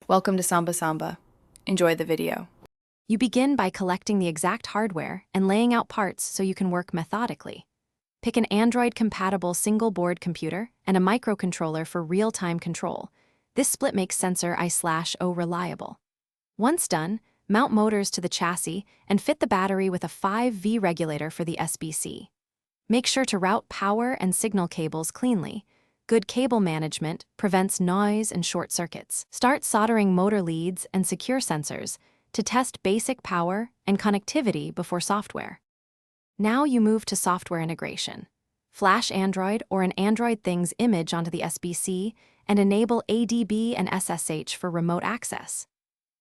Welcome to Samba Samba. Enjoy the video. You begin by collecting the exact hardware and laying out parts so you can work methodically. Pick an Android-compatible single-board computer and a microcontroller for real-time control. This split makes sensor I/O reliable. Once done, mount motors to the chassis and fit the battery with a 5V regulator for the SBC. Make sure to route power and signal cables cleanly. Good cable management prevents noise and short circuits. Start soldering motor leads and secure sensors to test basic power and connectivity before software. Now you move to software integration. Flash Android or an Android Things image onto the SBC and enable ADB and SSH for remote access.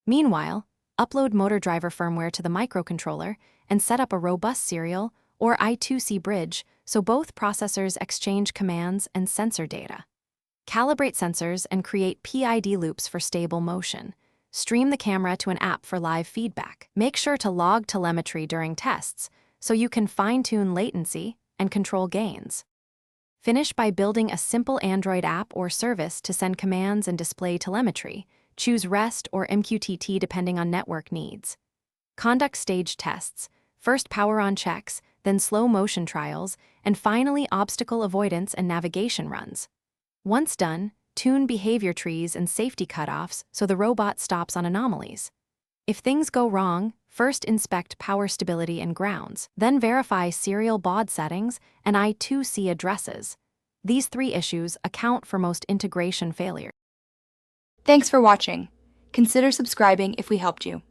Meanwhile, upload motor driver firmware to the microcontroller and set up a robust serial or I2C bridge so both processors exchange commands and sensor data. Calibrate sensors and create PID loops for stable motion. Stream the camera to an app for live feedback. Make sure to log telemetry during tests so you can fine-tune latency and control gains. Finish by building a simple Android app or service to send commands and display telemetry. Choose REST or MQTT depending on network needs. Conduct stage tests, first power-on checks, then slow motion trials, and finally obstacle avoidance and navigation runs. Once done, tune behavior trees and safety cutoffs so the robot stops on anomalies. If things go wrong, first inspect power stability and grounds, then verify serial baud settings and I2C addresses. These 3 issues account for most integration failures. Thanks for watching. Consider subscribing if we helped you.